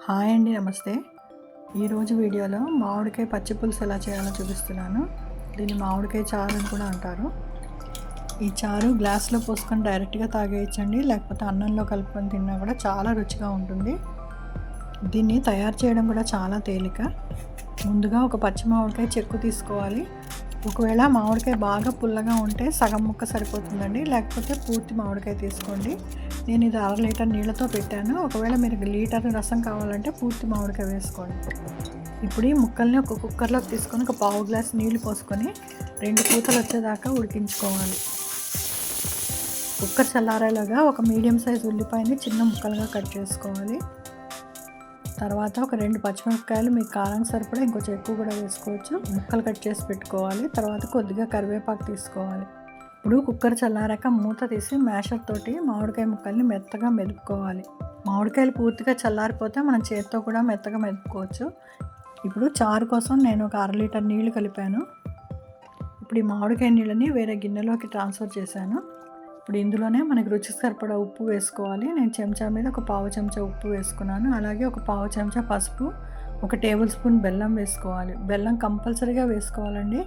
Hi అండి, నమస్తే. ఈరోజు వీడియోలో మామిడికాయ పచ్చి పులుసు ఎలా చేయాలో చూపిస్తున్నాను. దీన్ని మామిడికాయ చారు అని కూడా అంటారు. ఈ చారు గ్లాస్లో పోసుకొని డైరెక్ట్గా తాగేయచ్చండి, లేకపోతే అన్నంలో కలుపుకొని తిన్నా కూడా చాలా రుచిగా ఉంటుంది. దీన్ని తయారు చేయడం కూడా చాలా తేలిక. ముందుగా ఒక పచ్చి మామిడికాయ చెక్కు తీసుకోవాలి. ఒకవేళ మామిడికాయ బాగా పుల్లగా ఉంటే సగం ముక్క సరిపోతుందండి, లేకపోతే పూర్తి మామిడికాయ తీసుకోండి. నేను ఇది 1/2 లీటర్ నీళ్ళతో పెట్టాను. ఒకవేళ మీరు లీటర్ రసం కావాలంటే పూర్తి మామిడికాయ వేసుకోండి. ఇప్పుడు ఈ ముక్కల్ని ఒక కుక్కర్లోకి తీసుకొని ఒక పావు గ్లాస్ నీళ్లు పోసుకొని 2 పూతలు వచ్చేదాకా ఉడికించుకోవాలి. కుక్కర్ చల్లారేలాగా ఒక మీడియం సైజ్ ఉల్లిపాయని చిన్న ముక్కలుగా కట్ చేసుకోవాలి. తర్వాత ఒక 2 పచ్చిమిరపకాయలు మీకు కారం సరిపడా ఇంకొంచెం ఎక్కువ కూడా వేసుకోవచ్చు, ముక్కలు కట్ చేసి పెట్టుకోవాలి. తర్వాత కొద్దిగా కరివేపాకు తీసుకోవాలి. ఇప్పుడు కుక్కర్ చల్లారాక మూత తీసి మ్యాషర్ తోటి మామిడికాయ ముక్కల్ని మెత్తగా మెదుపుకోవాలి. మామిడికాయలు పూర్తిగా చల్లారిపోతే మనం చేతితో కూడా మెత్తగా మెదుపుకోవచ్చు. ఇప్పుడు చారు కోసం నేను ఒక 1/2 లీటర్ నీళ్లు కలిపాను. ఇప్పుడు ఈ మామిడికాయ నీళ్ళని వేరే గిన్నెలోకి ట్రాన్స్ఫర్ చేశాను. ఇప్పుడు ఇందులోనే మనకి రుచికి సరిపడా ఉప్పు వేసుకోవాలి. నేను చెంచా మీద ఒక పావు చెంచా ఉప్పు వేసుకున్నాను. అలాగే ఒక పావు చెంచా పసుపు, 1 టేబుల్ స్పూన్ బెల్లం వేసుకోవాలి. బెల్లం కంపల్సరీగా వేసుకోవాలండి,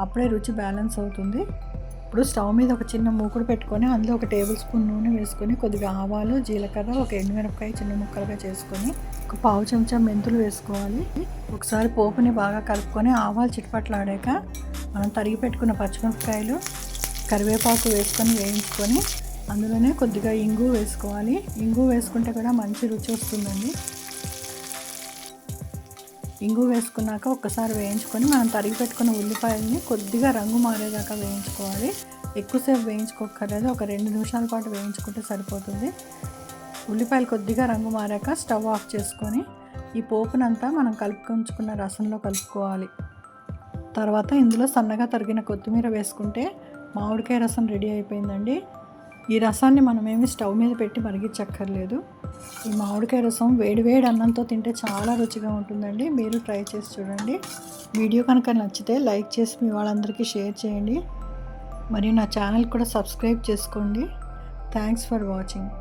అప్పుడే రుచి బ్యాలెన్స్ అవుతుంది. ఇప్పుడు స్టవ్ మీద ఒక చిన్న మూకుడు పెట్టుకొని అందులో 1 టేబుల్ స్పూన్ నూనె వేసుకొని కొద్దిగా ఆవాలు, జీలకర్ర, 1 ఎండుమిరపకాయ చిన్న ముక్కలుగా చేసుకొని ఒక పావు చెంచా మెంతులు వేసుకోవాలి. ఒకసారి పోపుని బాగా కలుపుకొని ఆవాలు చిటపట్లాడాక మనం తరిగి పెట్టుకున్న పచ్చిమిరపకాయలు, కరివేపాకు వేసుకొని వేయించుకొని అందులోనే కొద్దిగా ఇంగు వేసుకోవాలి. ఇంగు వేసుకుంటే కూడా మంచి రుచి వస్తుందండి. ఇంగు వేసుకున్నాక ఒక్కసారి వేయించుకొని మనం తరిగి పెట్టుకున్న ఉల్లిపాయలని కొద్దిగా రంగు మారేదాకా వేయించుకోవాలి. ఎక్కువసేపు వేయించుకోక్కర్లేదు, ఒక 2 నిమిషాల పాటు వేయించుకుంటే సరిపోతుంది. ఉల్లిపాయలు కొద్దిగా రంగు మారాక స్టవ్ ఆఫ్ చేసుకొని ఈ పోపునంతా మనం కలుపుకుంచుకున్న రసంలో కలుపుకోవాలి. తర్వాత ఇందులో సన్నగా తరిగిన కొత్తిమీర వేసుకుంటే మామిడికాయ రసం రెడీ అయిపోయిందండి. ఈ రసాన్ని మనమేమి స్టవ్ మీద పెట్టి మరిగించక్కర్లేదు. ఈ మామిడికాయ రసం వేడివేడి అన్నంతో తింటే చాలా రుచిగా ఉంటుందండి. మీరు ట్రై చేసి చూడండి. వీడియో కనుక నచ్చితే లైక్ చేసి మీ వాళ్ళందరికీ షేర్ చేయండి. మరియు నా ఛానల్ కూడా సబ్స్క్రైబ్ చేసుకోండి. Thanks for watching.